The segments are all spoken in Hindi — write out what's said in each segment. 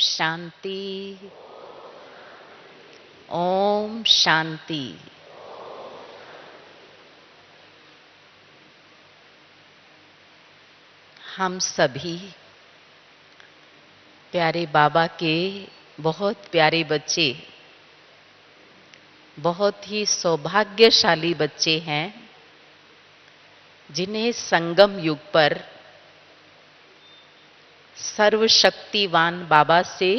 शांति। ओम शांति। हम सभी प्यारे बाबा के बहुत प्यारे बच्चे, बहुत ही सौभाग्यशाली बच्चे हैं जिन्हें संगम युग पर सर्वशक्तिवान बाबा से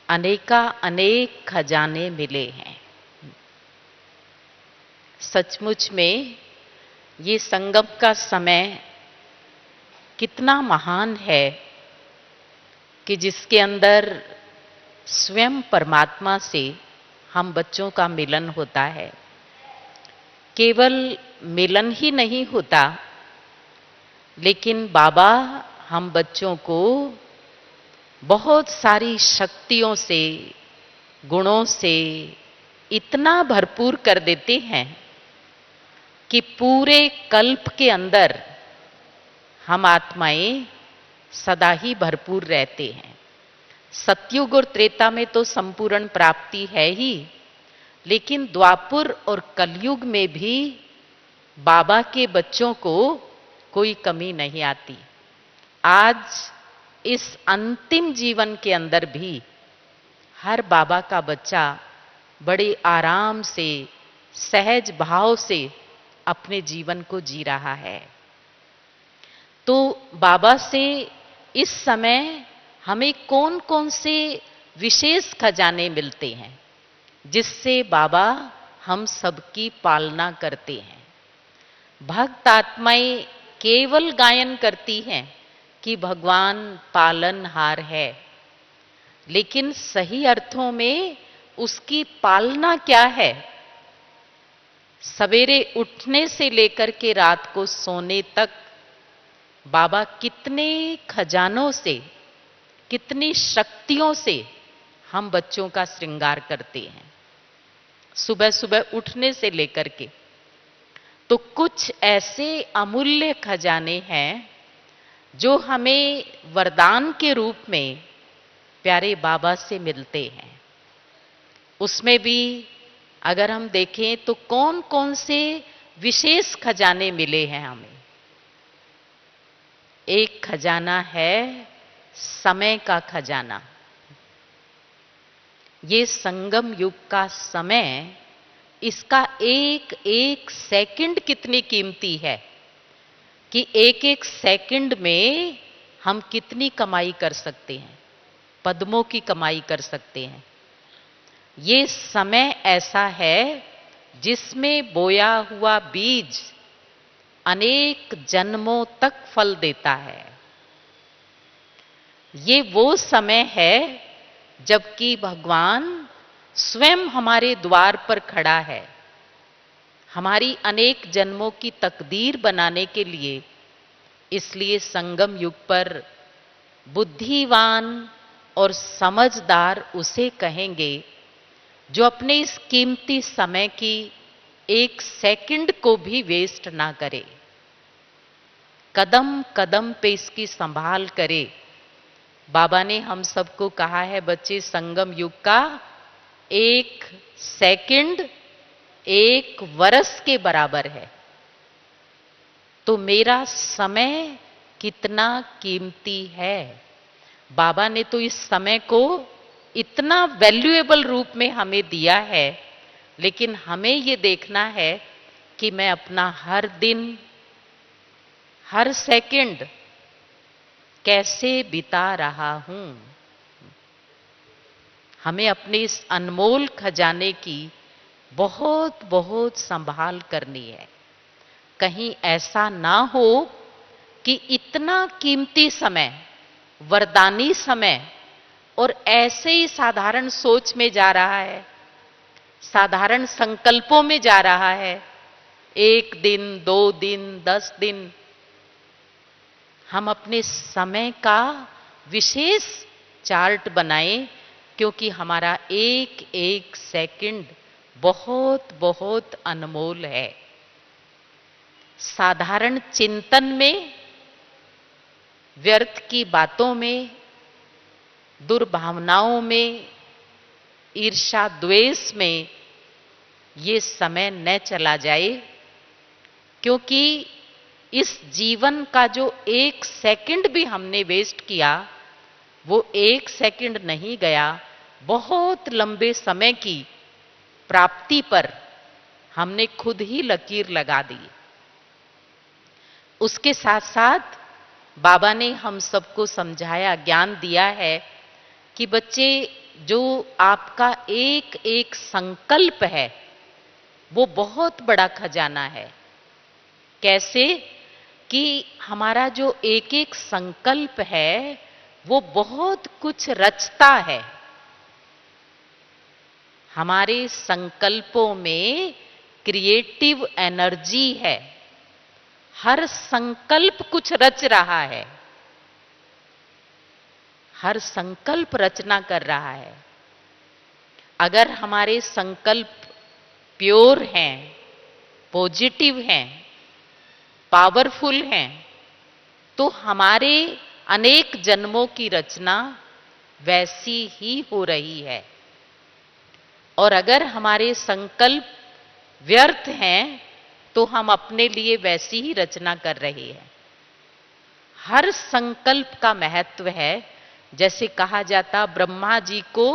अनेक खजाने मिले हैं। सचमुच में ये संगम का समय कितना महान है कि जिसके अंदर स्वयं परमात्मा से हम बच्चों का मिलन होता है। केवल मिलन ही नहीं होता, लेकिन बाबा हम बच्चों को बहुत सारी शक्तियों से, गुणों से इतना भरपूर कर देते हैं कि पूरे कल्प के अंदर हम आत्माएं सदा ही भरपूर रहते हैं। सतयुग और त्रेता में तो संपूर्ण प्राप्ति है ही, लेकिन द्वापुर और कलयुग में भी बाबा के बच्चों को कोई कमी नहीं आती। आज इस अंतिम जीवन के अंदर भी हर बाबा का बच्चा बड़े आराम से, सहज भाव से अपने जीवन को जी रहा है। तो बाबा से इस समय हमें कौन कौन से विशेष खजाने मिलते हैं जिससे बाबा हम सबकी पालना करते हैं। भक्त आत्माएं केवल गायन करती हैं कि भगवान पालनहार है, लेकिन सही अर्थों में उसकी पालना क्या है? सवेरे उठने से लेकर के रात को सोने तक बाबा कितने खजानों से, कितनी शक्तियों से हम बच्चों का श्रृंगार करते हैं। सुबह सुबह उठने से लेकर के तो कुछ ऐसे अमूल्य खजाने हैं जो हमें वरदान के रूप में प्यारे बाबा से मिलते हैं। उसमें भी अगर हम देखें तो कौन कौन से विशेष खजाने मिले हैं हमें। एक खजाना है समय का खजाना। ये संगम युग का समय, इसका एक एक सेकंड कितनी कीमती है कि एक एक सेकंड में हम कितनी कमाई कर सकते हैं, पद्मों की कमाई कर सकते हैं। ये समय ऐसा है जिसमें बोया हुआ बीज अनेक जन्मों तक फल देता है। ये वो समय है जबकि भगवान स्वयं हमारे द्वार पर खड़ा है, हमारी अनेक जन्मों की तकदीर बनाने के लिए। इसलिए संगम युग पर बुद्धिवान और समझदार उसे कहेंगे जो अपने इस कीमती समय की एक सेकंड को भी वेस्ट ना करे, कदम कदम पे इसकी संभाल करे। बाबा ने हम सबको कहा है, बच्चे, संगम युग का एक सेकंड एक वर्ष के बराबर है। तो मेरा समय कितना कीमती है। बाबा ने तो इस समय को इतना वैल्यूएबल रूप में हमें दिया है, लेकिन हमें ये देखना है कि मैं अपना हर दिन, हर सेकंड कैसे बिता रहा हूं। हमें अपने इस अनमोल खजाने की बहुत बहुत संभाल करनी है। कहीं ऐसा ना हो कि इतना कीमती समय, वरदानी समय, और ऐसे ही साधारण सोच में जा रहा है, साधारण संकल्पों में जा रहा है। 1 दिन, 2 दिन, 10 दिन हम अपने समय का विशेष चार्ट बनाएं, क्योंकि हमारा एक एक सेकंड बहुत बहुत अनमोल है। साधारण चिंतन में, व्यर्थ की बातों में दुर्भावनाओं में, ईर्ष्या द्वेष में ये समय न चला जाए, क्योंकि इस जीवन का जो 1 सेकंड भी हमने वेस्ट किया, वो 1 सेकंड नहीं गया, बहुत लंबे समय की प्राप्ति पर हमने खुद ही लकीर लगा दी। उसके साथ साथ बाबा ने हम सबको समझाया, ज्ञान दिया है कि बच्चे, जो आपका एक एक संकल्प है वो बहुत बड़ा खजाना है। कैसे कि हमारा जो एक एक संकल्प है वो बहुत कुछ रचता है। हमारे संकल्पों में क्रिएटिव एनर्जी है। हर संकल्प कुछ रच रहा है, हर संकल्प रचना कर रहा है। अगर हमारे संकल्प प्योर हैं, पॉजिटिव हैं, पावरफुल हैं, तो हमारे अनेक जन्मों की रचना वैसी ही हो रही है। और अगर हमारे संकल्प व्यर्थ हैं, तो हम अपने लिए वैसी ही रचना कर रहे हैं। हर संकल्प का महत्व है। जैसे कहा जाता, ब्रह्मा जी को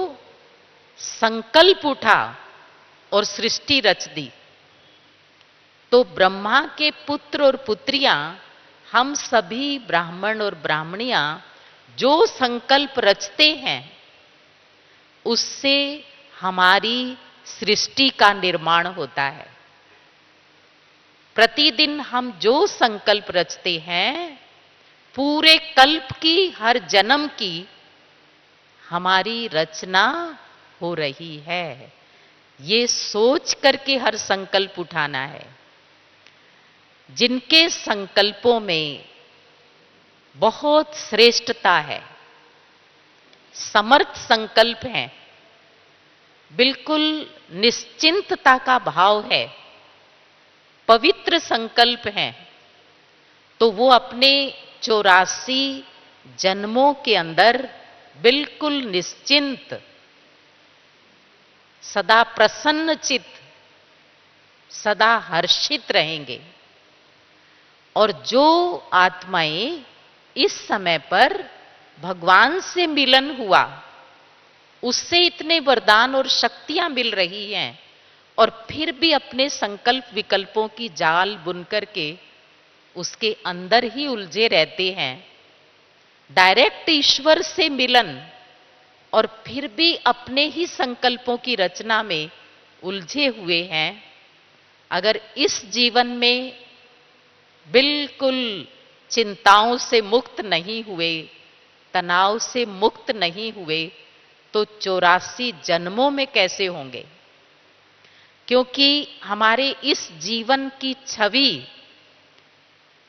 संकल्प उठा और सृष्टि रच दी, तो ब्रह्मा के पुत्र और पुत्रियां, हम सभी ब्राह्मण और ब्राह्मणियां जो संकल्प रचते हैं, उससे हमारी सृष्टि का निर्माण होता है। प्रतिदिन हम जो संकल्प रचते हैं, पूरे कल्प की, हर जन्म की हमारी रचना हो रही है। ये सोच करके हर संकल्प उठाना है। जिनके संकल्पों में बहुत श्रेष्ठता है, समर्थ संकल्प हैं, बिल्कुल निश्चिंतता का भाव है, पवित्र संकल्प हैं, तो वो अपने 84 जन्मों के अंदर बिल्कुल निश्चिंत, सदा प्रसन्न चित्त, सदा हर्षित रहेंगे। और जो आत्माएं इस समय पर भगवान से मिलन हुआ, उससे इतने वरदान और शक्तियां मिल रही हैं, और फिर भी अपने संकल्प विकल्पों की जाल बुन करके उसके अंदर ही उलझे रहते हैं। डायरेक्ट ईश्वर से मिलन और फिर भी अपने ही संकल्पों की रचना में उलझे हुए हैं। अगर इस जीवन में बिल्कुल चिंताओं से मुक्त नहीं हुए, तनाव से मुक्त नहीं हुए, तो 84 जन्मों में कैसे होंगे? क्योंकि हमारे इस जीवन की छवि,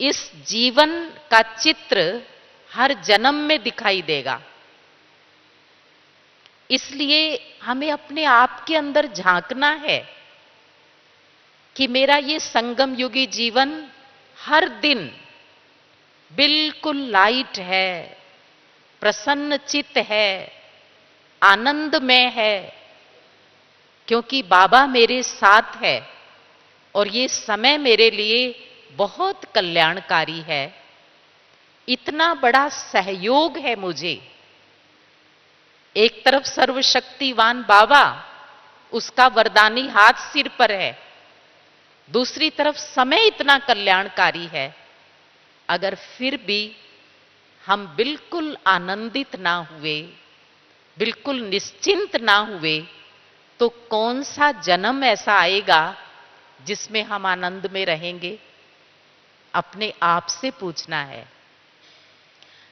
इस जीवन का चित्र हर जन्म में दिखाई देगा। इसलिए हमें अपने आप के अंदर झांकना है कि मेरा ये संगम युगी जीवन हर दिन बिल्कुल लाइट है, प्रसन्न चित्त है, आनंदमय है, क्योंकि बाबा मेरे साथ है और ये समय मेरे लिए बहुत कल्याणकारी है। इतना बड़ा सहयोग है मुझे। एक तरफ सर्वशक्तिवान बाबा, उसका वरदानी हाथ सिर पर है, दूसरी तरफ समय इतना कल्याणकारी है। अगर फिर भी हम बिल्कुल आनंदित ना हुए, बिल्कुल निश्चिंत ना हुए, तो कौन सा जन्म ऐसा आएगा जिसमें हम आनंद में रहेंगे? अपने आप से पूछना है।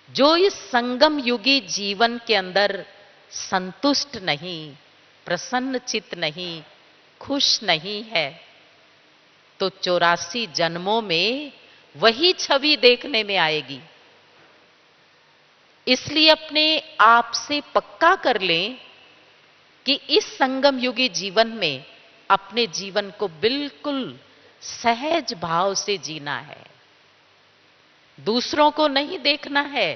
जो इस संगम युगी जीवन के अंदर संतुष्ट नहीं, प्रसन्न चित्त नहीं, खुश नहीं है, तो 84 जन्मों में वही छवि देखने में आएगी। इसलिए अपने आप से पक्का कर लें कि इस संगम युगी जीवन में अपने जीवन को बिल्कुल सहज भाव से जीना है। दूसरों को नहीं देखना है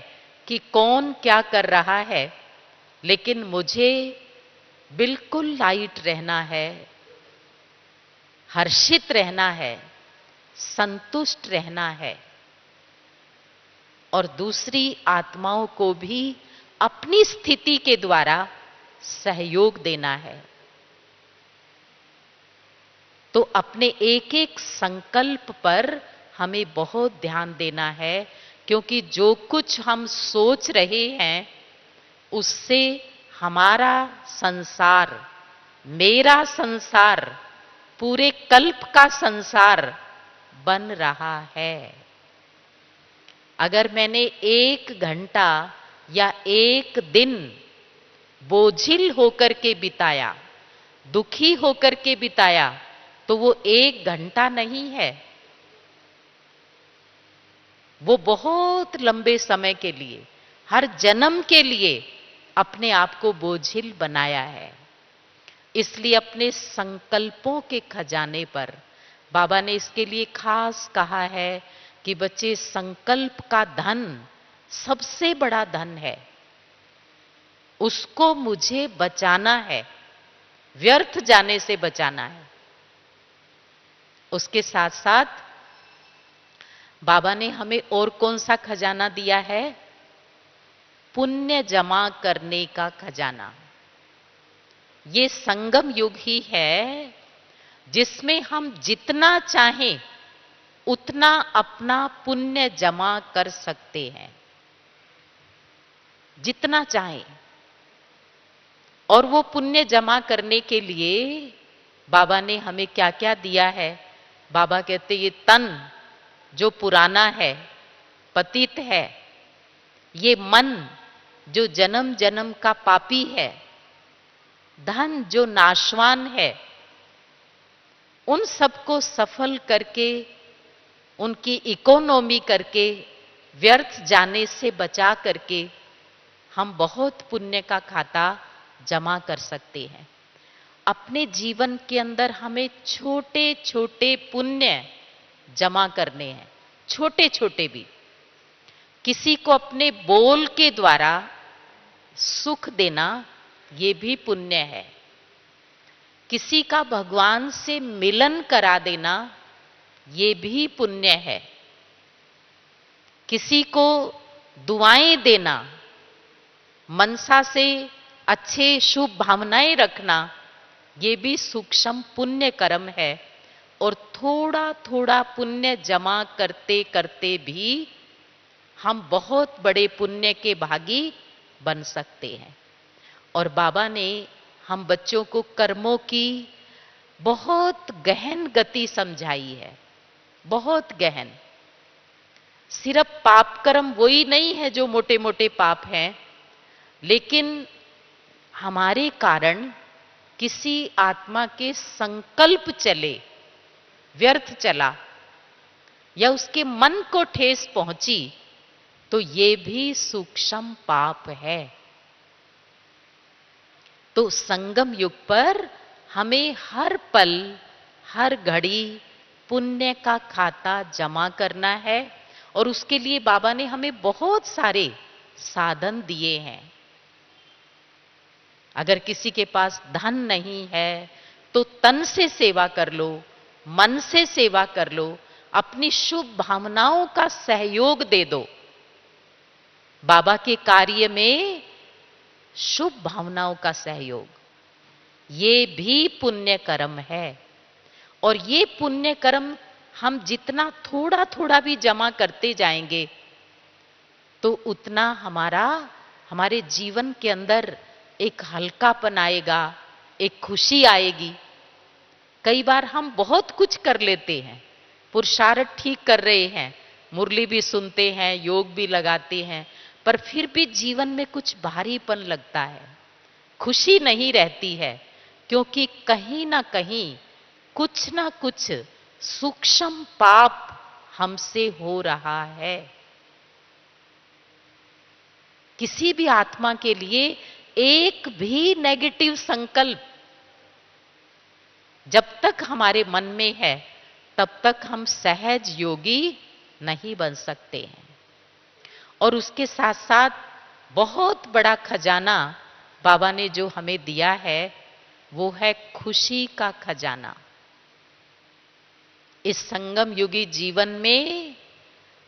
कि कौन क्या कर रहा है, लेकिन मुझे बिल्कुल लाइट रहना है, हर्षित रहना है, संतुष्ट रहना है और दूसरी आत्माओं को भी अपनी स्थिति के द्वारा सहयोग देना है। तो अपने एक एक संकल्प पर हमें बहुत ध्यान देना है, क्योंकि जो कुछ हम सोच रहे हैं उससे हमारा संसार, मेरा संसार, पूरे कल्प का संसार बन रहा है। अगर मैंने 1 घंटा या 1 दिन बोझिल होकर के बिताया, दुखी होकर के बिताया, तो वो 1 घंटा नहीं है, वो बहुत लंबे समय के लिए, हर जन्म के लिए अपने आप को बोझिल बनाया है। इसलिए अपने संकल्पों के खजाने पर बाबा ने इसके लिए खास कहा है कि बच्चे, संकल्प का धन सबसे बड़ा धन है, उसको मुझे बचाना है, व्यर्थ जाने से बचाना है। उसके साथ साथ बाबा ने हमें और कौन सा खजाना दिया है? पुण्य जमा करने का खजाना। ये संगम युग ही है जिसमें हम जितना चाहें उतना अपना पुण्य जमा कर सकते हैं, जितना चाहें। और वो पुण्य जमा करने के लिए बाबा ने हमें क्या क्या दिया है? बाबा कहते ये तन जो पुराना है, पतित है, ये मन जो जन्म जन्म का पापी है, धन जो नाशवान है, उन सबको सफल करके, उनकी इकोनॉमी करके, व्यर्थ जाने से बचा करके हम बहुत पुण्य का खाता जमा कर सकते हैं। अपने जीवन के अंदर हमें छोटे छोटे पुण्य जमा करने हैं, छोटे छोटे भी। किसी को अपने बोल के द्वारा सुख देना, ये भी पुण्य है। किसी का भगवान से मिलन करा देना, ये भी पुण्य है। किसी को दुआएं देना, मनसा से अच्छे शुभ भावनाएं रखना, ये भी सूक्ष्म पुण्य कर्म है। और थोड़ा थोड़ा पुण्य जमा करते करते भी हम बहुत बड़े पुण्य के भागी बन सकते हैं। और बाबा ने हम बच्चों को कर्मों की बहुत गहन गति समझाई है, बहुत गहन। सिर्फ पाप कर्म वही नहीं है जो मोटे मोटे पाप हैं, लेकिन हमारे कारण किसी आत्मा के संकल्प चले, व्यर्थ चला, या उसके मन को ठेस पहुंची, तो ये भी सूक्ष्म पाप है। तो संगम युग पर हमें हर पल, हर घड़ी पुण्य का खाता जमा करना है। और उसके लिए बाबा ने हमें बहुत सारे साधन दिए हैं। अगर किसी के पास धन नहीं है तो तन से सेवा कर लो, मन से सेवा कर लो, अपनी शुभ भावनाओं का सहयोग दे दो। बाबा के कार्य में शुभ भावनाओं का सहयोग, ये भी पुण्य कर्म है। और ये पुण्य कर्म हम जितना थोड़ा थोड़ा भी जमा करते जाएंगे, तो उतना हमारे जीवन के अंदर एक हल्कापन आएगा, एक खुशी आएगी। कई बार हम बहुत कुछ कर लेते हैं, पुरुषार्थ ठीक कर रहे हैं, मुरली भी सुनते हैं, योग भी लगाते हैं, पर फिर भी जीवन में कुछ भारीपन लगता है, खुशी नहीं रहती है, क्योंकि कहीं ना कहीं कुछ ना कुछ सूक्ष्म पाप हमसे हो रहा है। किसी भी आत्मा के लिए एक भी नेगेटिव संकल्प जब तक हमारे मन में है, तब तक हम सहज योगी नहीं बन सकते हैं। और उसके साथ साथ बहुत बड़ा खजाना बाबा ने जो हमें दिया है वो है खुशी का खजाना। इस संगम युगी जीवन में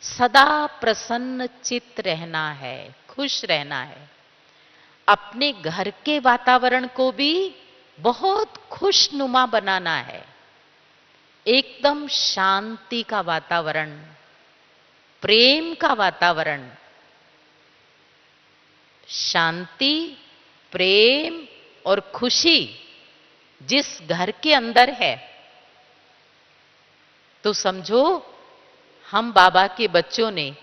सदा प्रसन्न चित्त रहना है, खुश रहना है। अपने घर के वातावरण को भी बहुत खुशनुमा बनाना है। एकदम शांति का वातावरण, प्रेम का वातावरण। शांति, प्रेम और खुशी जिस घर के अंदर है, तो समझो हम बाबा के बच्चों ने,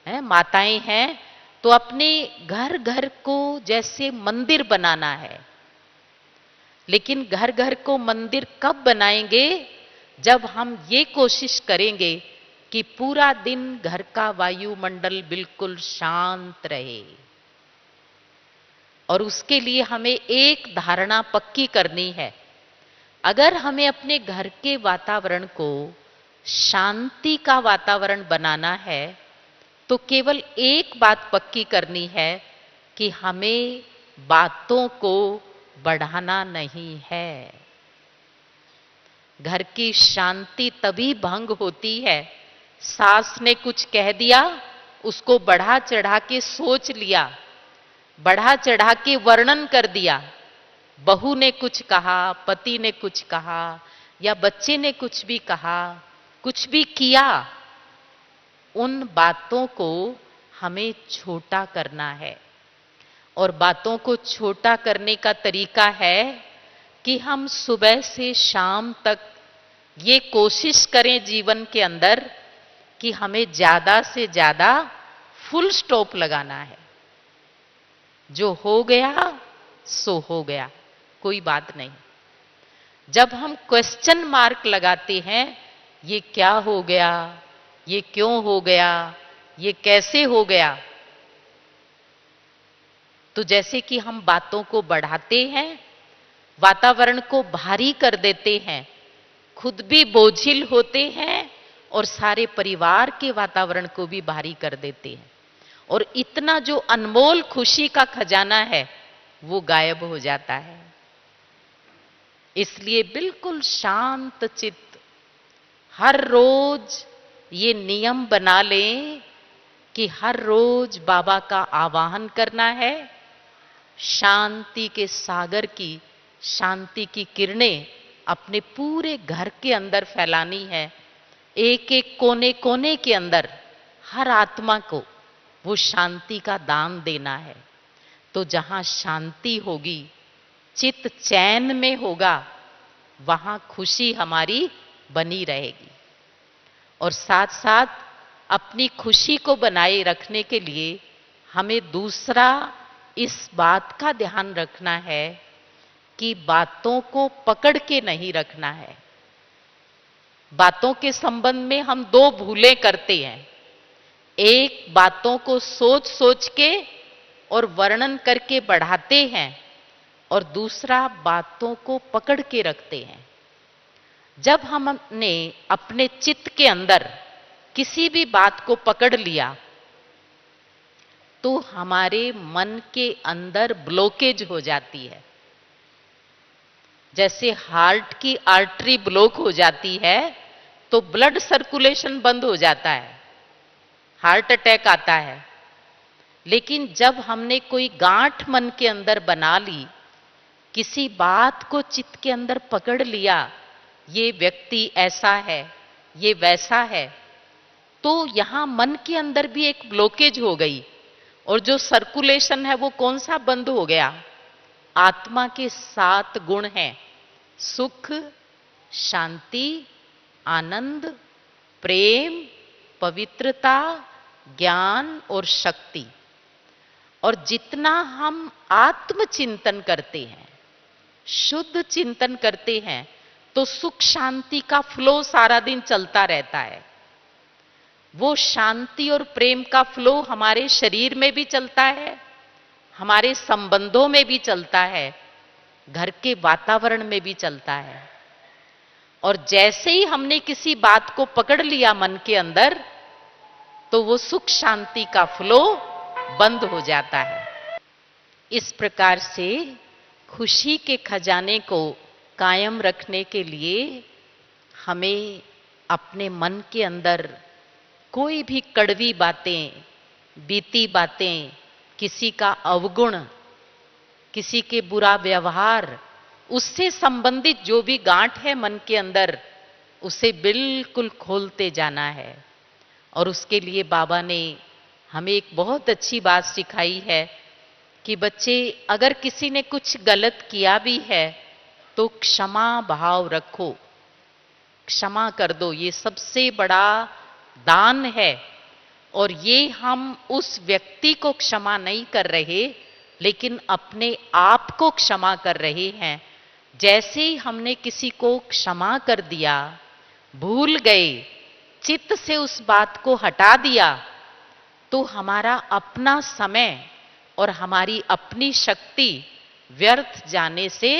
माताएं हैं, तो अपने घर घर को जैसे मंदिर बनाना है। लेकिन घर घर को मंदिर कब बनाएंगे? जब हम ये कोशिश करेंगे कि पूरा दिन घर का वायुमंडल बिल्कुल शांत रहे। और उसके लिए हमें एक धारणा पक्की करनी है। अगर हमें अपने घर के वातावरण को शांति का वातावरण बनाना है, तो केवल एक बात पक्की करनी है कि हमें बातों को बढ़ाना नहीं है। घर की शांति तभी भंग होती है, सास ने कुछ कह दिया, उसको बढ़ा चढ़ा के सोच लिया, बढ़ा चढ़ा के वर्णन कर दिया। बहू ने कुछ कहा, पति ने कुछ कहा, या बच्चे ने कुछ भी कहा, कुछ भी किया, उन बातों को हमें छोटा करना है। और बातों को छोटा करने का तरीका है कि हम सुबह से शाम तक ये कोशिश करें जीवन के अंदर कि हमें ज्यादा से ज्यादा फुल स्टॉप लगाना है। जो हो गया सो हो गया, कोई बात नहीं। जब हम क्वेश्चन मार्क लगाते हैं, ये क्या हो गया, ये क्यों हो गया, ये कैसे हो गया, तो जैसे कि हम बातों को बढ़ाते हैं, वातावरण को भारी कर देते हैं, खुद भी बोझिल होते हैं और सारे परिवार के वातावरण को भी भारी कर देते हैं। और इतना जो अनमोल खुशी का खजाना है वो गायब हो जाता है। इसलिए बिल्कुल शांत चित्त हर रोज ये नियम बना लें कि हर रोज बाबा का आवाहन करना है। शांति के सागर की, शांति की किरणें अपने पूरे घर के अंदर फैलानी है। एक एक कोने कोने के अंदर हर आत्मा को वो शांति का दान देना है। तो जहां शांति होगी, चित्त चैन में होगा, वहां खुशी हमारी बनी रहेगी। और साथ साथ अपनी खुशी को बनाए रखने के लिए हमें दूसरा इस बात का ध्यान रखना है कि बातों को पकड़ के नहीं रखना है। बातों के संबंध में हम दो भूलें करते हैं। एक, बातों को सोच सोच के और वर्णन करके बढ़ाते हैं, और दूसरा, बातों को पकड़ के रखते हैं। जब हमने अपने चित्त के अंदर किसी भी बात को पकड़ लिया, तो हमारे मन के अंदर ब्लॉकेज हो जाती है। जैसे हार्ट की आर्टरी ब्लॉक हो जाती है तो ब्लड सर्कुलेशन बंद हो जाता है, हार्ट अटैक आता है। लेकिन जब हमने कोई गांठ मन के अंदर बना ली, किसी बात को चित्त के अंदर पकड़ लिया, ये व्यक्ति ऐसा है, ये वैसा है, तो यहां मन के अंदर भी एक ब्लॉकेज हो गई। और जो सर्कुलेशन है वो कौन सा बंद हो गया? आत्मा के 7 गुण हैं, सुख, शांति, आनंद, प्रेम, पवित्रता, ज्ञान और शक्ति। और जितना हम आत्मचिंतन करते हैं, शुद्ध चिंतन करते हैं, तो सुख शांति का फ्लो सारा दिन चलता रहता है। वो शांति और प्रेम का फ्लो हमारे शरीर में भी चलता है, हमारे संबंधों में भी चलता है, घर के वातावरण में भी चलता है। और जैसे ही हमने किसी बात को पकड़ लिया मन के अंदर, तो वो सुख शांति का फ्लो बंद हो जाता है। इस प्रकार से खुशी के खजाने को कायम रखने के लिए हमें अपने मन के अंदर कोई भी कड़वी बातें, बीती बातें, किसी का अवगुण, किसी के बुरा व्यवहार, उससे संबंधित जो भी गांठ है मन के अंदर, उसे बिल्कुल खोलते जाना है। और उसके लिए बाबा ने हमें एक बहुत अच्छी बात सिखाई है कि बच्चे, अगर किसी ने कुछ गलत किया भी है तो क्षमा भाव रखो, क्षमा कर दो। ये सबसे बड़ा दान है। और ये हम उस व्यक्ति को क्षमा नहीं कर रहे, लेकिन अपने आप को क्षमा कर रहे हैं। जैसे ही हमने किसी को क्षमा कर दिया, भूल गए, चित्त से उस बात को हटा दिया, तो हमारा अपना समय और हमारी अपनी शक्ति व्यर्थ जाने से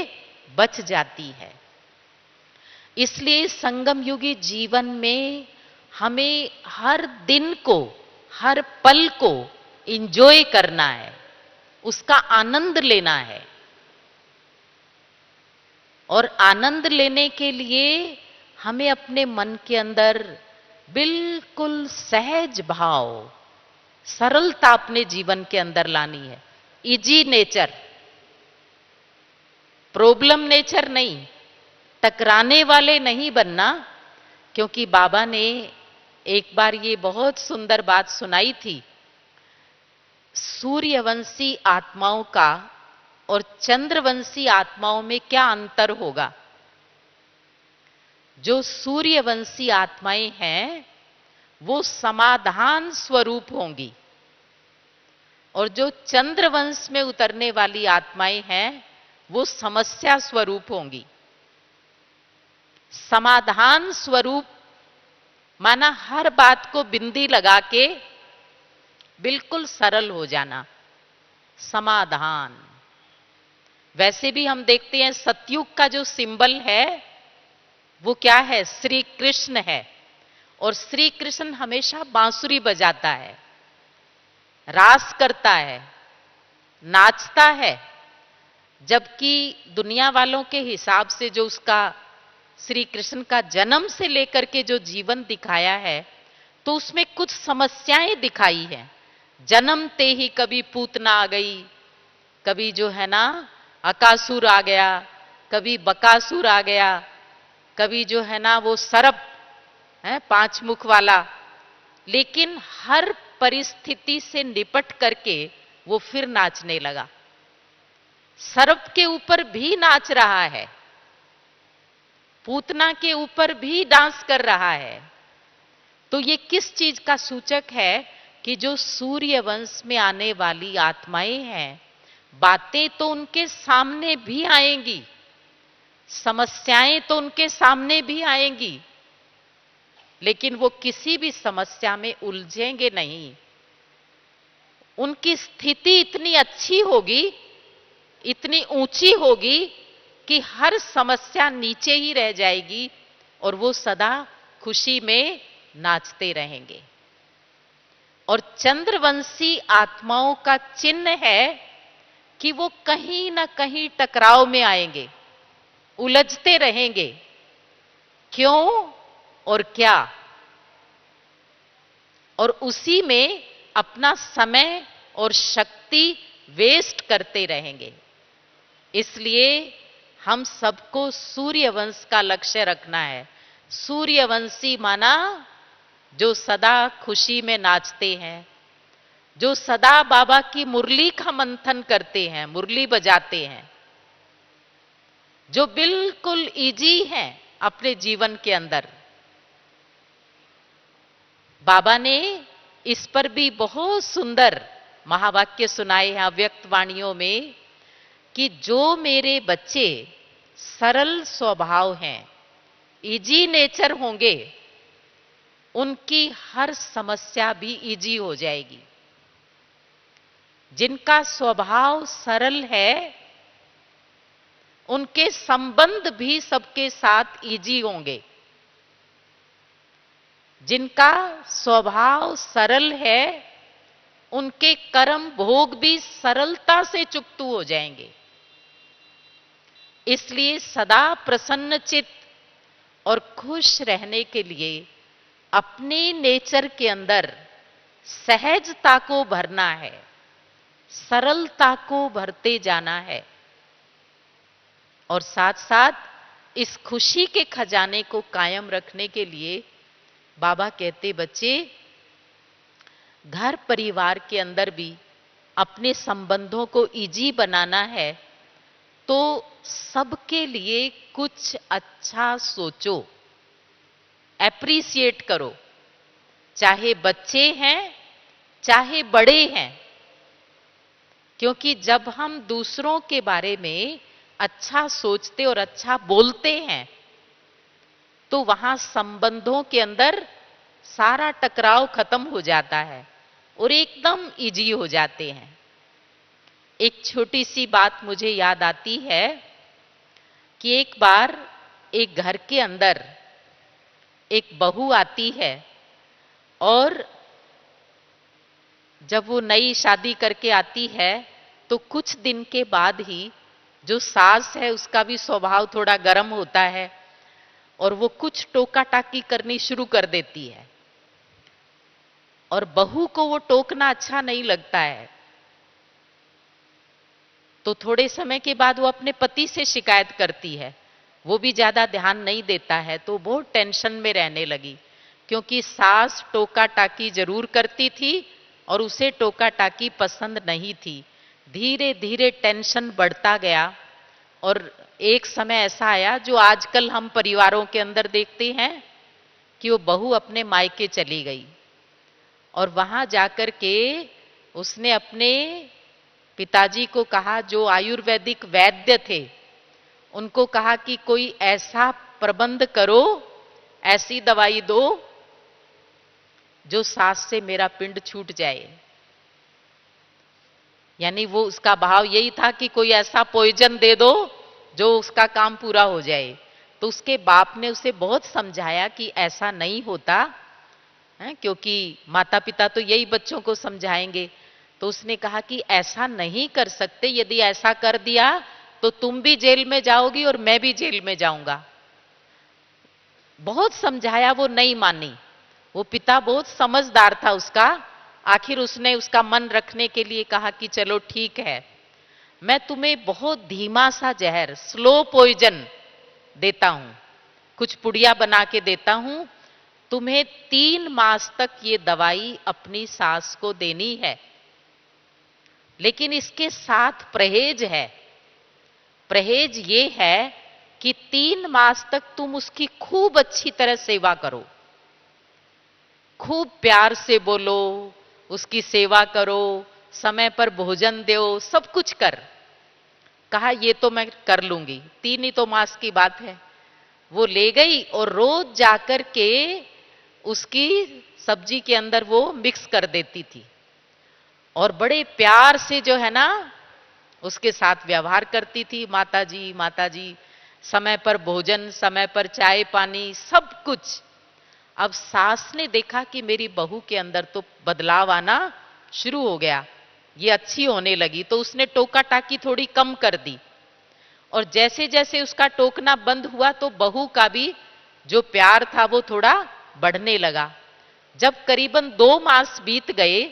बच जाती है। इसलिए संगम युगी जीवन में हमें हर दिन को, हर पल को एंजॉय करना है, उसका आनंद लेना है। और आनंद लेने के लिए हमें अपने मन के अंदर बिल्कुल सहज भाव, सरलता अपने जीवन के अंदर लानी है। इजी नेचर, प्रॉब्लम नेचर नहीं, टकराने वाले नहीं बनना। क्योंकि बाबा ने एक बार ये बहुत सुंदर बात सुनाई थी, सूर्यवंशी आत्माओं का और चंद्रवंशी आत्माओं में क्या अंतर होगा। जो सूर्यवंशी आत्माएं हैं वो समाधान स्वरूप होंगी, और जो चंद्रवंश में उतरने वाली आत्माएं हैं वो समस्या स्वरूप होंगी। समाधान स्वरूप माना हर बात को बिंदी लगा के बिल्कुल सरल हो जाना, समाधान। वैसे भी हम देखते हैं सतयुग का जो सिंबल है वो क्या है, श्री कृष्ण है। और श्री कृष्ण हमेशा बांसुरी बजाता है, रास करता है, नाचता है। जबकि दुनिया वालों के हिसाब से जो उसका, श्री कृष्ण का जन्म से लेकर के जो जीवन दिखाया है, तो उसमें कुछ समस्याएं दिखाई हैं। जन्मते ही कभी पूतना आ गई, कभी जो है ना अकासुर आ गया, कभी बकासुर आ गया, कभी जो है ना वो सर्प है 5 मुख वाला। लेकिन हर परिस्थिति से निपट करके वो फिर नाचने लगा। सर्प के ऊपर भी नाच रहा है, पूतना के ऊपर भी डांस कर रहा है। तो ये किस चीज का सूचक है कि जो सूर्य वंश में आने वाली आत्माएं हैं, बातें तो उनके सामने भी आएंगी, समस्याएं तो उनके सामने भी आएंगी, लेकिन वो किसी भी समस्या में उलझेंगे नहीं। उनकी स्थिति इतनी अच्छी होगी, इतनी ऊंची होगी कि हर समस्या नीचे ही रह जाएगी और वो सदा खुशी में नाचते रहेंगे। और चंद्रवंशी आत्माओं का चिन्ह है कि वो कहीं ना कहीं टकराव में आएंगे, उलझते रहेंगे। क्यों और क्या, और उसी में अपना समय और शक्ति वेस्ट करते रहेंगे। इसलिए हम सबको सूर्यवंश का लक्ष्य रखना है। सूर्यवंशी माना जो सदा खुशी में नाचते हैं, जो सदा बाबा की मुरली का मंथन करते हैं, मुरली बजाते हैं, जो बिल्कुल इजी हैं अपने जीवन के अंदर। बाबा ने इस पर भी बहुत सुंदर महावाक्य सुनाए हैं अव्यक्त वाणियों में कि जो मेरे बच्चे सरल स्वभाव हैं, इजी नेचर होंगे, उनकी हर समस्या भी इजी हो जाएगी। जिनका स्वभाव सरल है, उनके संबंध भी सबके साथ इजी होंगे। जिनका स्वभाव सरल है, उनके कर्म भोग भी सरलता से चुकतू हो जाएंगे। इसलिए सदा प्रसन्नचित और खुश रहने के लिए अपने नेचर के अंदर सहजता को भरना है, सरलता को भरते जाना है। और साथ साथ इस खुशी के खजाने को कायम रखने के लिए बाबा कहते, बच्चे घर परिवार के अंदर भी अपने संबंधों को इजी बनाना है तो सबके लिए कुछ अच्छा सोचो, एप्रिसिएट करो, चाहे बच्चे हैं चाहे बड़े हैं। क्योंकि जब हम दूसरों के बारे में अच्छा सोचते और अच्छा बोलते हैं तो वहां संबंधों के अंदर सारा टकराव खत्म हो जाता है और एकदम इजी हो जाते हैं। एक छोटी सी बात मुझे याद आती है कि एक बार एक घर के अंदर एक बहू आती है और जब वो नई शादी करके आती है तो कुछ दिन के बाद ही जो सास है उसका भी स्वभाव थोड़ा गर्म होता है और वो कुछ टोका टाकी करनी शुरू कर देती है और बहू को वो टोकना अच्छा नहीं लगता है। तो थोड़े समय के बाद वो अपने पति से शिकायत करती है, वो भी ज्यादा ध्यान नहीं देता है, तो बहुत टेंशन में रहने लगी क्योंकि सास टोका टाकी जरूर करती थी और उसे टोका टाकी पसंद नहीं थी। धीरे धीरे टेंशन बढ़ता गया और एक समय ऐसा आया जो आजकल हम परिवारों के अंदर देखते हैं कि वो बहू अपने मायके चली गई और वहां जाकर के उसने अपने पिताजी को कहा, जो आयुर्वेदिक वैद्य थे, उनको कहा कि कोई ऐसा प्रबंध करो, ऐसी दवाई दो जो सास से मेरा पिंड छूट जाए। यानी वो उसका भाव यही था कि कोई ऐसा पॉइजन दे दो जो उसका काम पूरा हो जाए। तो उसके बाप ने उसे बहुत समझाया कि ऐसा नहीं होता है, क्योंकि माता पिता तो यही बच्चों को समझाएंगे। तो उसने कहा कि ऐसा नहीं कर सकते, यदि ऐसा कर दिया तो तुम भी जेल में जाओगी और मैं भी जेल में जाऊंगा। बहुत समझाया, वो नहीं मानी। वो पिता बहुत समझदार था उसका। आखिर उसने उसका मन रखने के लिए कहा कि चलो ठीक है, मैं तुम्हें बहुत धीमा सा जहर, स्लो पॉइजन देता हूं, कुछ पुड़िया बना के देता हूं, तुम्हें 3 मास तक ये दवाई अपनी सास को देनी है, लेकिन इसके साथ परहेज है। परहेज ये है कि 3 मास तक तुम उसकी खूब अच्छी तरह सेवा करो, खूब प्यार से बोलो, उसकी सेवा करो, समय पर भोजन दो, सब कुछ कर। कहा ये तो मैं कर लूंगी, 3 ही तो मास की बात है। वो ले गई और रोज जाकर के उसकी सब्जी के अंदर वो मिक्स कर देती थी और बड़े प्यार से जो है ना उसके साथ व्यवहार करती थी। माता जी समय पर भोजन, समय पर चाय पानी, सब कुछ। अब सास ने देखा कि मेरी बहू के अंदर तो बदलाव आना शुरू हो गया, ये अच्छी होने लगी, तो उसने टोका टाकी थोड़ी कम कर दी और जैसे जैसे उसका टोकना बंद हुआ तो बहू का भी जो प्यार था वो थोड़ा बढ़ने लगा। जब करीबन 2 मास बीत गए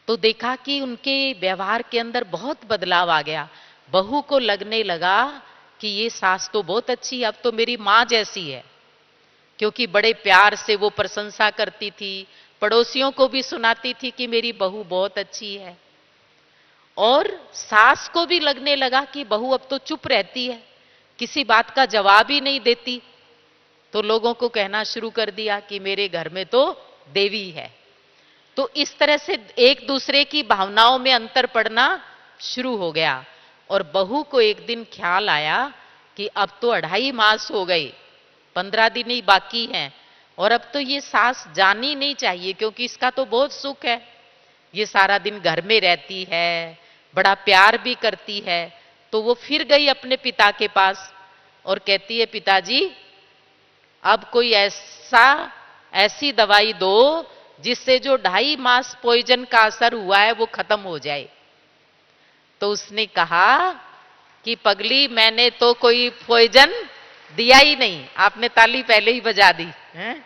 तो देखा कि उनके व्यवहार के अंदर बहुत बदलाव आ गया। बहू को लगने लगा कि ये सास तो बहुत अच्छी है, अब तो मेरी मां जैसी है, क्योंकि बड़े प्यार से वो प्रशंसा करती थी, पड़ोसियों को भी सुनाती थी कि मेरी बहू बहुत अच्छी है। और सास को भी लगने लगा कि बहू अब तो चुप रहती है, किसी बात का जवाब ही नहीं देती, तो लोगों को कहना शुरू कर दिया कि मेरे घर में तो देवी है। तो इस तरह से एक दूसरे की भावनाओं में अंतर पड़ना शुरू हो गया और बहू को एक दिन ख्याल आया कि अब तो 2.5 मास हो गए, 15 दिन ही बाकी हैं और अब तो ये सास जानी नहीं चाहिए, क्योंकि इसका तो बहुत सुख है, ये सारा दिन घर में रहती है, बड़ा प्यार भी करती है। तो वो फिर गई अपने पिता के पास और कहती है, पिताजी अब कोई ऐसी दवाई दो जिससे जो 2.5 मास पॉइजन का असर हुआ है वो खत्म हो जाए। तो उसने कहा कि पगली, मैंने तो कोई पॉइजन दिया ही नहीं। आपने ताली पहले ही बजा दी है?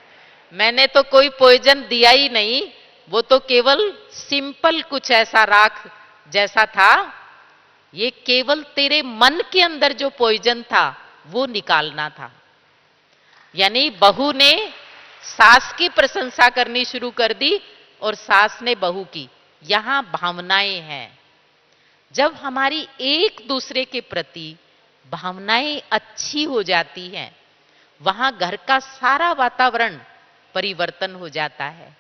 मैंने तो कोई पॉइजन दिया ही नहीं, वो तो केवल सिंपल कुछ ऐसा राख जैसा था। ये केवल तेरे मन के अंदर जो पॉइजन था वो निकालना था। यानी बहू ने सास की प्रशंसा करनी शुरू कर दी और सास ने बहू की। यहां भावनाएं हैं। जब हमारी एक दूसरे के प्रति भावनाएं अच्छी हो जाती हैं, वहां घर का सारा वातावरण परिवर्तन हो जाता है।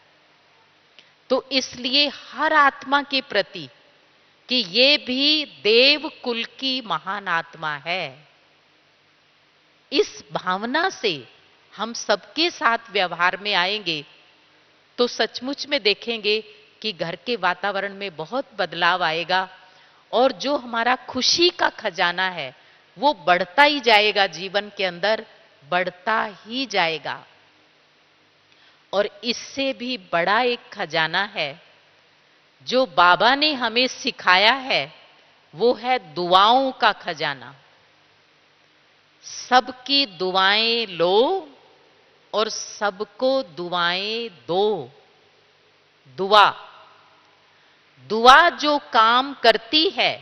तो इसलिए हर आत्मा के प्रति, कि ये भी देव कुल की महान आत्मा है, इस भावना से हम सबके साथ व्यवहार में आएंगे तो सचमुच में देखेंगे कि घर के वातावरण में बहुत बदलाव आएगा और जो हमारा खुशी का खजाना है वो बढ़ता ही जाएगा, जीवन के अंदर बढ़ता ही जाएगा। और इससे भी बड़ा एक खजाना है जो बाबा ने हमें सिखाया है, वो है दुआओं का खजाना। सबकी दुआएं लो और सबको दुआएं दो। दुआ, दुआ जो काम करती है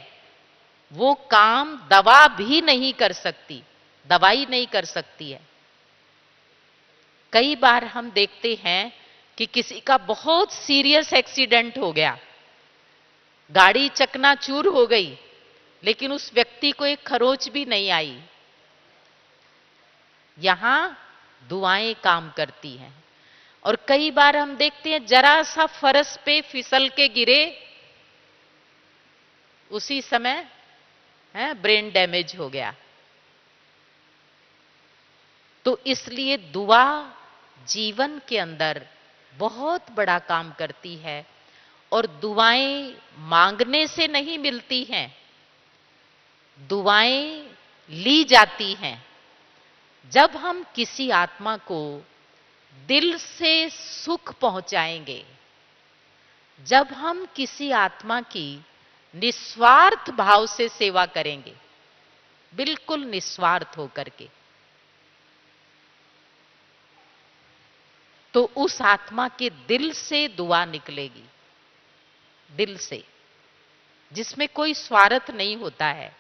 वो काम दवा भी नहीं कर सकती, दवाई नहीं कर सकती है। कई बार हम देखते हैं कि किसी का बहुत सीरियस एक्सीडेंट हो गया, गाड़ी चकनाचूर हो गई, लेकिन उस व्यक्ति को एक खरोच भी नहीं आई। यहां दुआएं काम करती हैं। और कई बार हम देखते हैं जरा सा फरस पे फिसल के गिरे, उसी समय ब्रेन डैमेज हो गया। तो इसलिए दुआ जीवन के अंदर बहुत बड़ा काम करती है। और दुआएं मांगने से नहीं मिलती हैं, दुआएं ली जाती हैं। जब हम किसी आत्मा को दिल से सुख पहुंचाएंगे, जब हम किसी आत्मा की निस्वार्थ भाव से सेवा करेंगे, बिल्कुल निस्वार्थ होकर के, तो उस आत्मा के दिल से दुआ निकलेगी, दिल से, जिसमें कोई स्वार्थ नहीं होता है।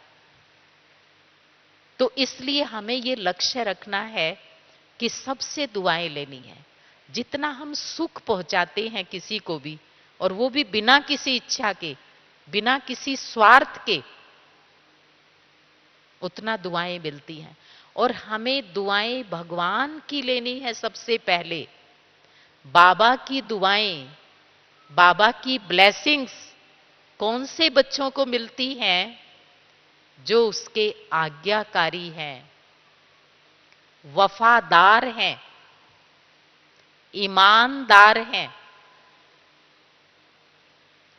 तो इसलिए हमें यह लक्ष्य रखना है कि सबसे दुआएं लेनी है। जितना हम सुख पहुंचाते हैं किसी को भी, और वो भी बिना किसी इच्छा के, बिना किसी स्वार्थ के, उतना दुआएं मिलती हैं। और हमें दुआएं भगवान की लेनी है सबसे पहले। बाबा की दुआएं, बाबा की ब्लेसिंग्स कौन से बच्चों को मिलती हैं? जो उसके आज्ञाकारी हैं, वफादार हैं, ईमानदार हैं,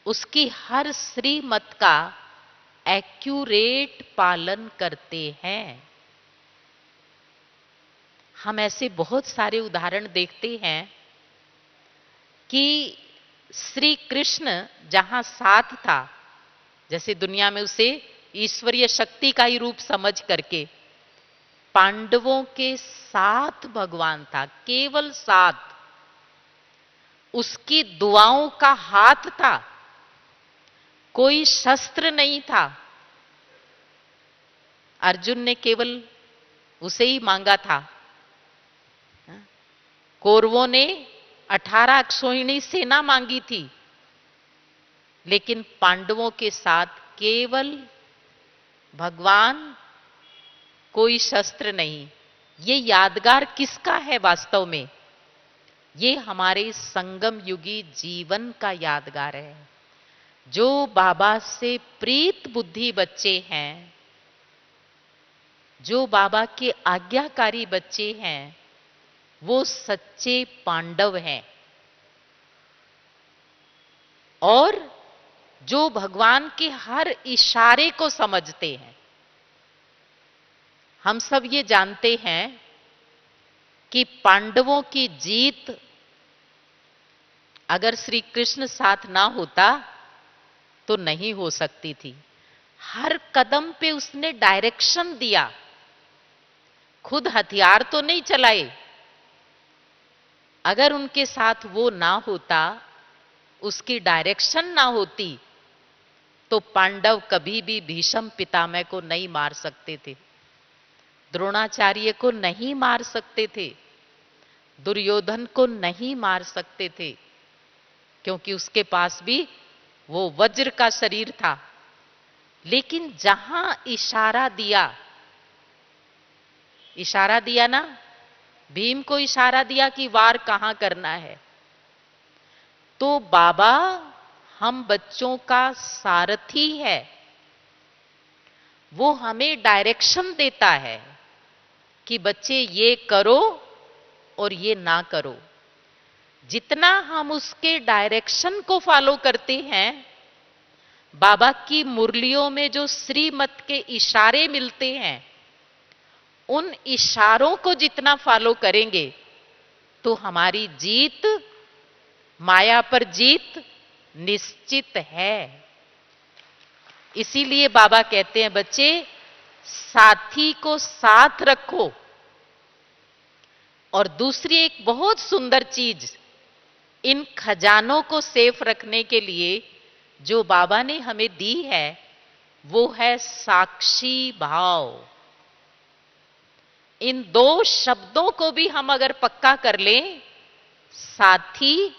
उसकी हर श्रीमत का एक्यूरेट पालन करते हैं। हम ऐसे बहुत सारे उदाहरण देखते हैं कि श्री कृष्ण जहां साथ था, जैसे दुनिया में उसे ईश्वरीय शक्ति का ही रूप समझ करके, पांडवों के साथ भगवान था, केवल साथ। उसकी दुआओं का हाथ था, कोई शस्त्र नहीं था। अर्जुन ने केवल उसे ही मांगा था। कौरवों ने 18 अक्षौहिणी सेना मांगी थी, लेकिन पांडवों के साथ केवल भगवान, कोई शस्त्र नहीं। ये यादगार किसका है वास्तव में? ये हमारे संगम युगी जीवन का यादगार है। जो बाबा से प्रीत बुद्धि बच्चे हैं, जो बाबा के आज्ञाकारी बच्चे हैं, वो सच्चे पांडव हैं। और जो भगवान के हर इशारे को समझते हैं। हम सब ये जानते हैं कि पांडवों की जीत अगर श्री कृष्ण साथ ना होता तो नहीं हो सकती थी। हर कदम पे उसने डायरेक्शन दिया, खुद हथियार तो नहीं चलाए। अगर उनके साथ वो ना होता, उसकी डायरेक्शन ना होती, तो पांडव कभी भी भीष्म पितामह को नहीं मार सकते थे, द्रोणाचार्य को नहीं मार सकते थे, दुर्योधन को नहीं मार सकते थे, क्योंकि उसके पास भी वो वज्र का शरीर था। लेकिन जहां इशारा दिया ना, भीम को इशारा दिया कि वार कहां करना है, तो बाबा हम बच्चों का सारथी है, वो हमें डायरेक्शन देता है कि बच्चे ये करो और ये ना करो। जितना हम उसके डायरेक्शन को फॉलो करते हैं, बाबा की मुरलियों में जो श्रीमत के इशारे मिलते हैं, उन इशारों को जितना फॉलो करेंगे तो हमारी जीत, माया पर जीत निश्चित है। इसीलिए बाबा कहते हैं बच्चे साथी को साथ रखो। और दूसरी एक बहुत सुंदर चीज, इन खजानों को सेफ रखने के लिए जो बाबा ने हमें दी है, वो है साक्षी भाव। इन दो शब्दों को भी हम अगर पक्का कर लें, साथी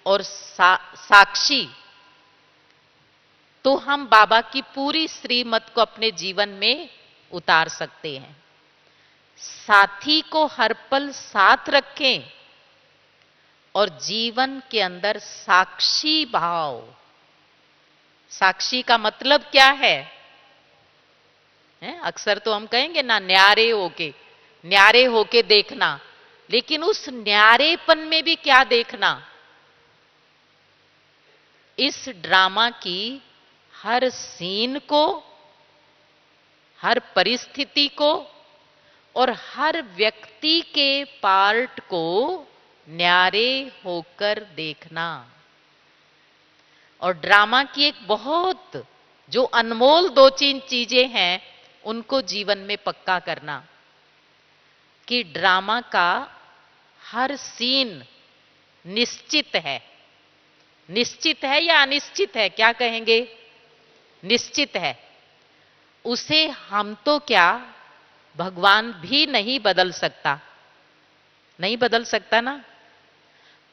और साक्षी, तो हम बाबा की पूरी श्रीमत को अपने जीवन में उतार सकते हैं। साथी को हर पल साथ रखें और जीवन के अंदर साक्षी भाव। साक्षी का मतलब क्या है? अक्सर तो हम कहेंगे ना, न्यारे होके देखना, लेकिन उस न्यारेपन में भी क्या देखना? इस ड्रामा की हर सीन को, हर परिस्थिति को और हर व्यक्ति के पार्ट को न्यारे होकर देखना। और ड्रामा की एक बहुत जो अनमोल दो तीन चीजें हैं, उनको जीवन में पक्का करना कि ड्रामा का हर सीन निश्चित है। निश्चित है या अनिश्चित है? क्या कहेंगे? निश्चित है। उसे हम तो क्या, भगवान भी नहीं बदल सकता। नहीं बदल सकता ना।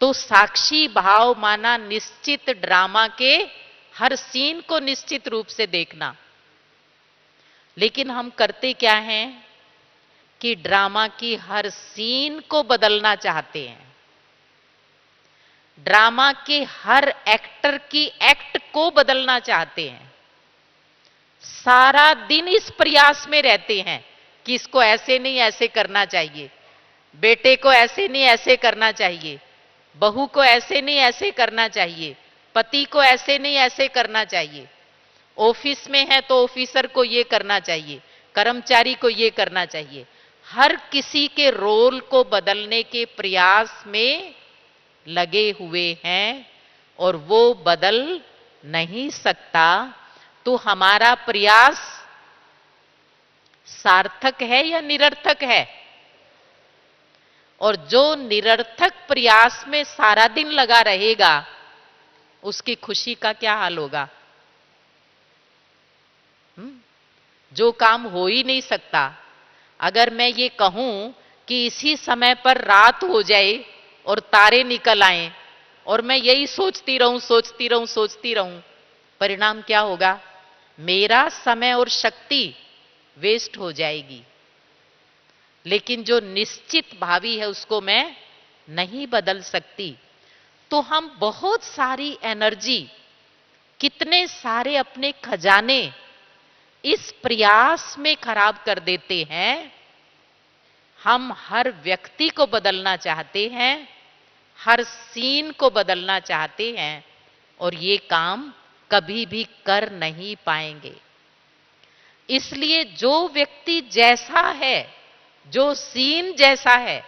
तो साक्षी भाव माना निश्चित ड्रामा के हर सीन को निश्चित रूप से देखना। लेकिन हम करते क्या हैं कि ड्रामा की हर सीन को बदलना चाहते हैं। ड्रामा के हर एक्टर की एक्ट को बदलना चाहते हैं। सारा दिन इस प्रयास में रहते हैं कि इसको ऐसे नहीं ऐसे करना चाहिए, बेटे को ऐसे नहीं ऐसे करना चाहिए, बहू को ऐसे नहीं ऐसे करना चाहिए, पति को ऐसे नहीं ऐसे करना चाहिए, ऑफिस में है तो ऑफिसर को ये करना चाहिए, कर्मचारी को ये करना चाहिए। हर किसी के रोल को बदलने के प्रयास में लगे हुए हैं और वो बदल नहीं सकता। तो हमारा प्रयास सार्थक है या निरर्थक है? और जो निरर्थक प्रयास में सारा दिन लगा रहेगा, उसकी खुशी का क्या हाल होगा? जो काम हो ही नहीं सकता। अगर मैं ये कहूं कि इसी समय पर रात हो जाए और तारे निकल आए और मैं यही सोचती रहूं, परिणाम क्या होगा? मेरा समय और शक्ति वेस्ट हो जाएगी। लेकिन जो निश्चित भावी है उसको मैं नहीं बदल सकती। तो हम बहुत सारी एनर्जी, कितने सारे अपने खजाने इस प्रयास में खराब कर देते हैं। हम हर व्यक्ति को बदलना चाहते हैं, हर सीन को बदलना चाहते हैं और ये काम कभी भी कर नहीं पाएंगे। इसलिए जो व्यक्ति जैसा है, जो सीन जैसा है,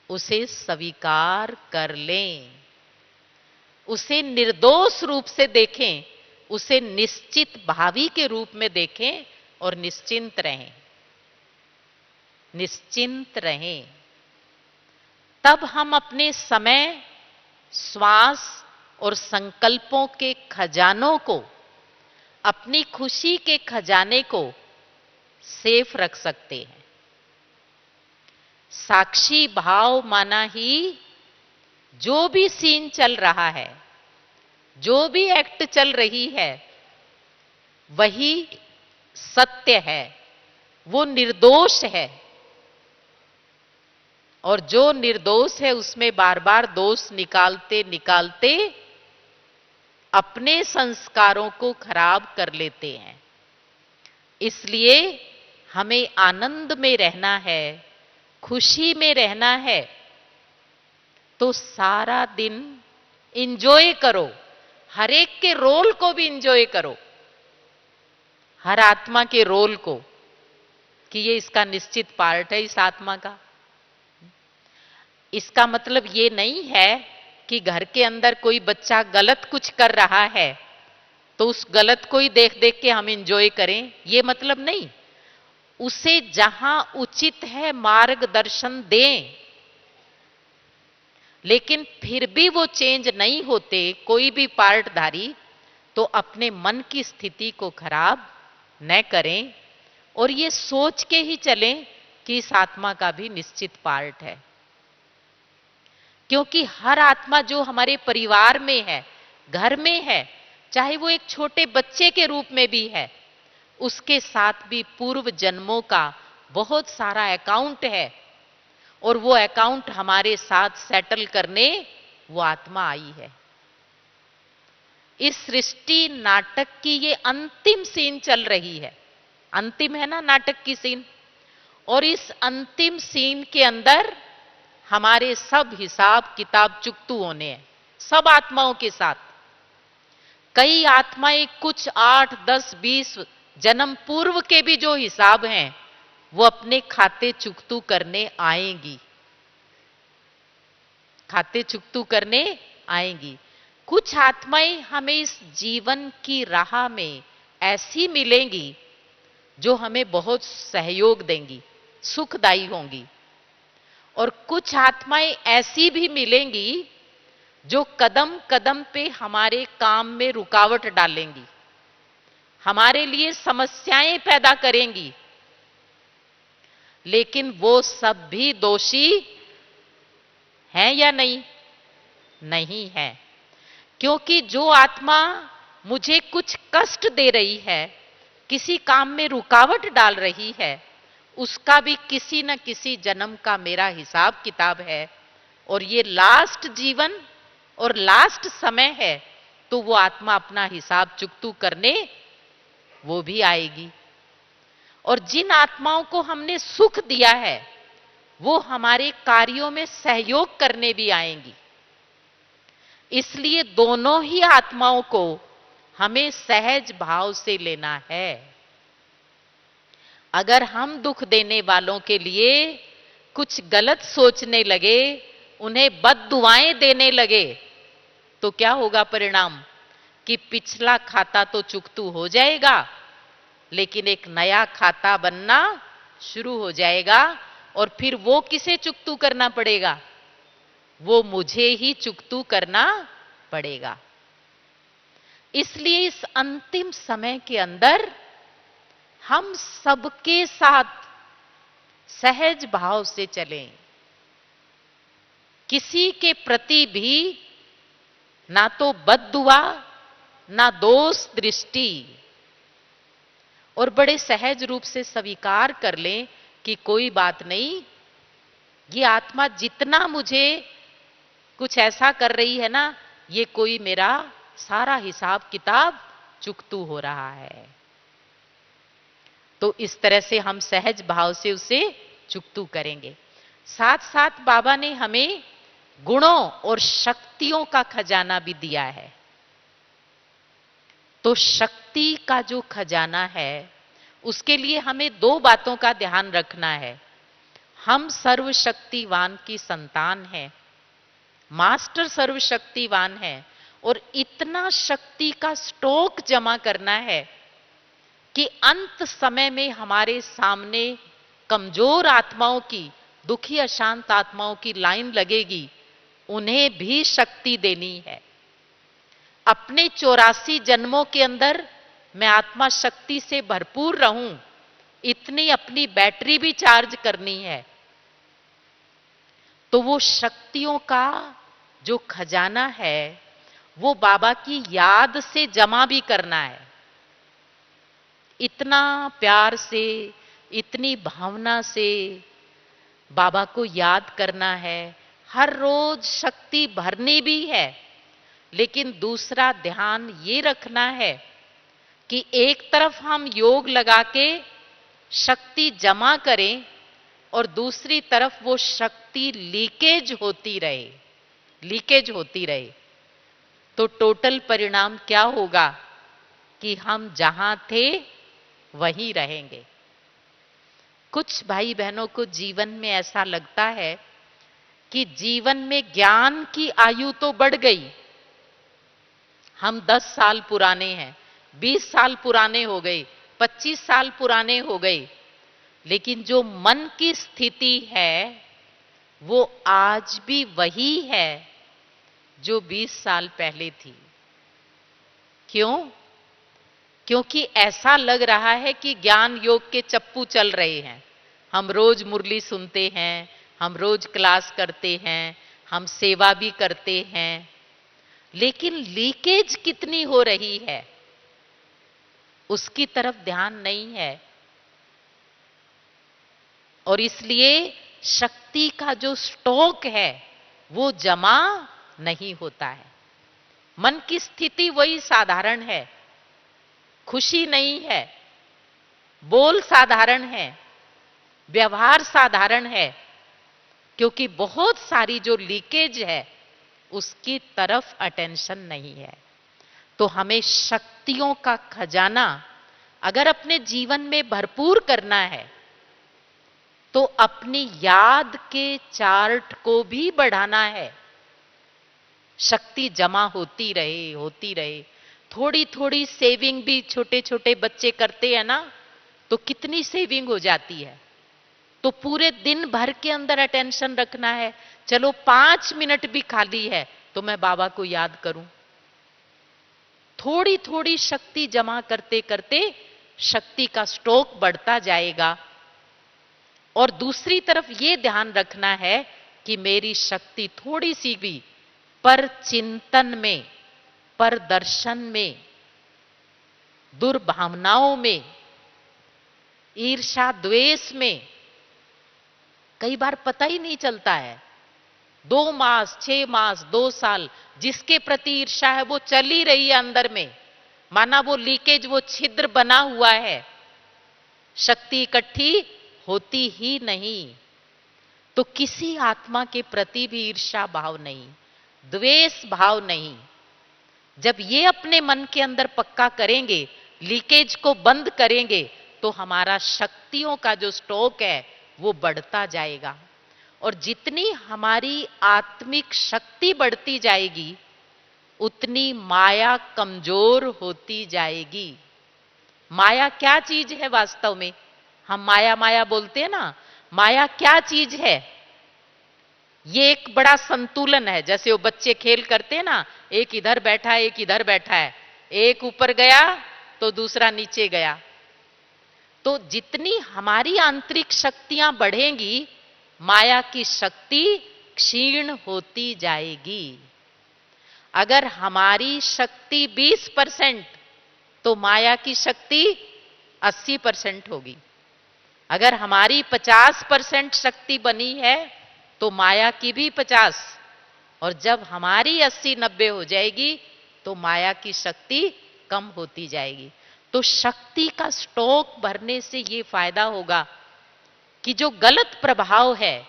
उसे स्वीकार कर लें। उसे निर्दोष रूप से देखें, उसे निश्चित भावी के रूप में देखें और निश्चिंत रहें, निश्चिंत रहें। तब हम अपने समय, श्वास और संकल्पों के खजानों को, अपनी खुशी के खजाने को सेफ रख सकते हैं। साक्षी भाव माना ही जो भी सीन चल रहा है, जो भी एक्ट चल रही है, वही सत्य है, वो निर्दोष है। और जो निर्दोष है उसमें बार बार दोष निकालते निकालते अपने संस्कारों को खराब कर लेते हैं। इसलिए हमें आनंद में रहना है, खुशी में रहना है, तो सारा दिन इंजॉय करो, हर एक के रोल को भी इंजॉय करो, हर आत्मा के रोल को, कि ये इसका निश्चित पार्ट है इस आत्मा का। इसका मतलब ये नहीं है कि घर के अंदर कोई बच्चा गलत कुछ कर रहा है तो उस गलत को ही देख देख के हम इंजॉय करें, ये मतलब नहीं। उसे जहां उचित है मार्गदर्शन दें, लेकिन फिर भी वो चेंज नहीं होते कोई भी पार्टधारी, तो अपने मन की स्थिति को खराब न करें और ये सोच के ही चलें कि इस आत्मा का भी निश्चित पार्ट है। क्योंकि हर आत्मा जो हमारे परिवार में है, घर में है, चाहे वो एक छोटे बच्चे के रूप में भी है, उसके साथ भी पूर्व जन्मों का बहुत सारा अकाउंट है और वो अकाउंट हमारे साथ सेटल करने वो आत्मा आई है। इस सृष्टि नाटक की ये अंतिम सीन चल रही है, अंतिम है ना नाटक की सीन, और इस अंतिम सीन के अंदर हमारे सब हिसाब किताब चुकतू होने हैं, सब आत्माओं के साथ। कई आत्माएं कुछ 8, 10, 20 जन्म पूर्व के भी जो हिसाब हैं वो अपने खाते चुकतू करने आएंगी, खाते चुकतू करने आएंगी। कुछ आत्माएं हमें इस जीवन की राह में ऐसी मिलेंगी जो हमें बहुत सहयोग देंगी, सुखदायी होंगी, और कुछ आत्माएं ऐसी भी मिलेंगी जो कदम कदम पे हमारे काम में रुकावट डालेंगी, हमारे लिए समस्याएं पैदा करेंगी। लेकिन वो सब भी दोषी हैं या नहीं? नहीं है। क्योंकि जो आत्मा मुझे कुछ कष्ट दे रही है, किसी काम में रुकावट डाल रही है, उसका भी किसी न किसी जन्म का मेरा हिसाब किताब है, और ये लास्ट जीवन और लास्ट समय है, तो वो आत्मा अपना हिसाब चुकतू करने वो भी आएगी। और जिन आत्माओं को हमने सुख दिया है वो हमारे कार्यों में सहयोग करने भी आएंगी। इसलिए दोनों ही आत्माओं को हमें सहज भाव से लेना है। अगर हम दुख देने वालों के लिए कुछ गलत सोचने लगे, उन्हें बद्दुआएं देने लगे, तो क्या होगा परिणाम? कि पिछला खाता तो चुकतू हो जाएगा, लेकिन एक नया खाता बनना शुरू हो जाएगा, और फिर वो किसे चुकतू करना पड़ेगा? वो मुझे ही चुकतू करना पड़ेगा। इसलिए इस अंतिम समय के अंदर हम सबके साथ सहज भाव से चलें। किसी के प्रति भी ना तो बद्दुआ, ना दोष दृष्टि, और बड़े सहज रूप से स्वीकार कर लें कि कोई बात नहीं, ये आत्मा जितना मुझे कुछ ऐसा कर रही है ना, ये कोई मेरा सारा हिसाब किताब चुकतू हो रहा है। तो इस तरह से हम सहज भाव से उसे चुकतू करेंगे। साथ साथ बाबा ने हमें गुणों और शक्तियों का खजाना भी दिया है। तो शक्ति का जो खजाना है उसके लिए हमें दो बातों का ध्यान रखना है। हम सर्वशक्तिवान की संतान हैं, मास्टर सर्वशक्तिवान है, और इतना शक्ति का स्टॉक जमा करना है कि अंत समय में हमारे सामने कमजोर आत्माओं की, दुखी अशांत आत्माओं की लाइन लगेगी, उन्हें भी शक्ति देनी है। अपने 84 जन्मों के अंदर मैं आत्मा शक्ति से भरपूर रहूं, इतनी अपनी बैटरी भी चार्ज करनी है। तो वो शक्तियों का जो खजाना है वो बाबा की याद से जमा भी करना है। इतना प्यार से, इतनी भावना से बाबा को याद करना है। हर रोज शक्ति भरनी भी है, लेकिन दूसरा ध्यान ये रखना है कि एक तरफ हम योग लगा के शक्ति जमा करें और दूसरी तरफ वो शक्ति लीकेज होती रहे, लीकेज होती रहे। तो टोटल परिणाम क्या होगा कि हम जहां थे वहीं रहेंगे। कुछ भाई बहनों को जीवन में ऐसा लगता है कि जीवन में ज्ञान की आयु तो बढ़ गई, हम 10 साल पुराने हैं, 20 साल पुराने हो गए, 25 साल पुराने हो गए, लेकिन जो मन की स्थिति है वो आज भी वही है जो 20 साल पहले थी। क्यों? क्योंकि ऐसा लग रहा है कि ज्ञान योग के चप्पू चल रहे हैं। हम रोज मुरली सुनते हैं, हम रोज क्लास करते हैं, हम सेवा भी करते हैं, लेकिन लीकेज कितनी हो रही है उसकी तरफ ध्यान नहीं है। और इसलिए शक्ति का जो स्टॉक है वो जमा नहीं होता है। मन की स्थिति वही साधारण है, खुशी नहीं है, बोल साधारण है, व्यवहार साधारण है, क्योंकि बहुत सारी जो लीकेज है उसकी तरफ अटेंशन नहीं है। तो हमें शक्तियों का खजाना अगर अपने जीवन में भरपूर करना है तो अपनी याद के चार्ट को भी बढ़ाना है। शक्ति जमा होती रहे, होती रहे। थोड़ी थोड़ी सेविंग भी छोटे छोटे बच्चे करते हैं ना, तो कितनी सेविंग हो जाती है। तो पूरे दिन भर के अंदर अटेंशन रखना है। चलो 5 मिनट भी खाली है तो मैं बाबा को याद करूं। थोड़ी थोड़ी शक्ति जमा करते करते शक्ति का स्टॉक बढ़ता जाएगा। और दूसरी तरफ यह ध्यान रखना है कि मेरी शक्ति थोड़ी सी भी पर चिंतन में, पर दर्शन में, दुर्भावनाओं में, ईर्ष्या द्वेष में, कई बार पता ही नहीं चलता है। 2 मास, 6 मास, 2 साल जिसके प्रति ईर्ष्या है वो चल ही रही है अंदर में, माना वो लीकेज, वो छिद्र बना हुआ है, शक्ति इकट्ठी होती ही नहीं। तो किसी आत्मा के प्रति भी ईर्ष्या भाव नहीं, द्वेष भाव नहीं। जब ये अपने मन के अंदर पक्का करेंगे, लीकेज को बंद करेंगे, तो हमारा शक्तियों का जो स्टॉक है वो बढ़ता जाएगा। और जितनी हमारी आत्मिक शक्ति बढ़ती जाएगी उतनी माया कमजोर होती जाएगी। माया क्या चीज है वास्तव में? हम माया माया बोलते हैं ना, माया क्या चीज है? ये एक बड़ा संतुलन है। जैसे वो बच्चे खेल करते हैं ना, एक इधर बैठा है, एक इधर बैठा है, एक ऊपर गया तो दूसरा नीचे गया। तो जितनी हमारी आंतरिक शक्तियां बढ़ेंगी, माया की शक्ति क्षीण होती जाएगी। अगर हमारी शक्ति 20% तो माया की शक्ति 80% होगी। अगर हमारी 50% शक्ति बनी है तो माया की भी 50, और जब हमारी 80-90 हो जाएगी तो माया की शक्ति कम होती जाएगी। तो शक्ति का स्टॉक भरने से ये फायदा होगा कि जो गलत प्रभाव है,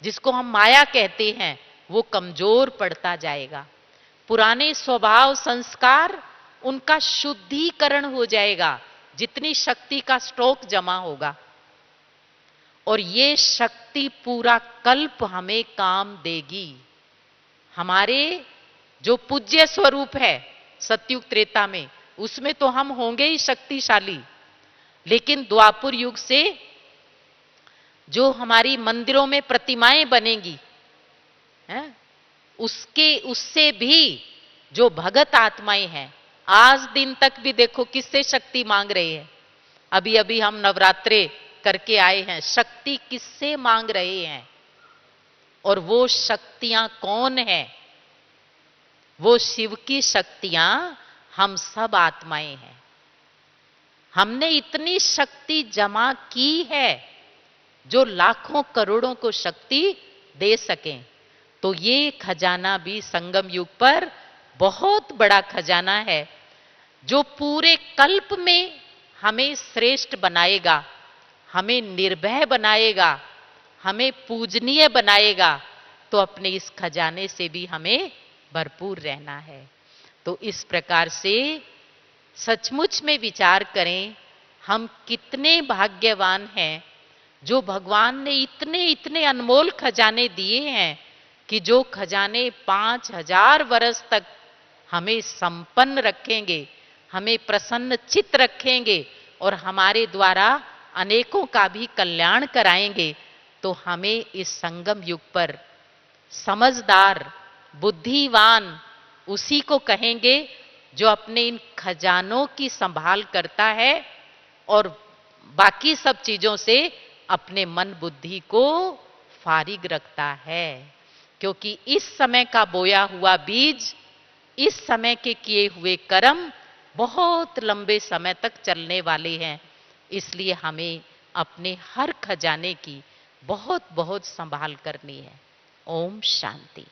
जिसको हम माया कहते हैं, वो कमजोर पड़ता जाएगा। पुराने स्वभाव संस्कार, उनका शुद्धिकरण हो जाएगा जितनी शक्ति का स्टॉक जमा होगा। और ये शक्ति पूरा कल्प हमें काम देगी। हमारे जो पूज्य स्वरूप है सतयुग त्रेता में, उसमें तो हम होंगे ही शक्तिशाली। लेकिन द्वापर युग से जो हमारी मंदिरों में प्रतिमाएं बनेंगी हैं, उससे भी जो भगत आत्माएं हैं, आज दिन तक भी देखो किससे शक्ति मांग रहे हैं। अभी अभी हम नवरात्रे करके आए हैं, शक्ति किससे मांग रहे हैं? और वो शक्तियां कौन है? वो शिव की शक्तियां हम सब आत्माएं हैं। हमने इतनी शक्ति जमा की है जो लाखों करोड़ों को शक्ति दे सकें। तो ये खजाना भी संगम युग पर बहुत बड़ा खजाना है, जो पूरे कल्प में हमें श्रेष्ठ बनाएगा, हमें निर्भय बनाएगा, हमें पूजनीय बनाएगा। तो अपने इस खजाने से भी हमें भरपूर रहना है। तो इस प्रकार से सचमुच में विचार करें, हम कितने भाग्यवान हैं जो भगवान ने इतने इतने अनमोल खजाने दिए हैं कि जो खजाने 5000 वर्ष तक हमें संपन्न रखेंगे, हमें प्रसन्न चित्त रखेंगे और हमारे द्वारा अनेकों का भी कल्याण कराएंगे। तो हमें इस संगम युग पर समझदार, बुद्धिवान उसी को कहेंगे जो अपने इन खजानों की संभाल करता है और बाकी सब चीजों से अपने मन बुद्धि को फारिग रखता है। क्योंकि इस समय का बोया हुआ बीज, इस समय के किए हुए कर्म बहुत लंबे समय तक चलने वाले हैं। इसलिए हमें अपने हर खजाने की बहुत बहुत संभाल करनी है। ओम शांति।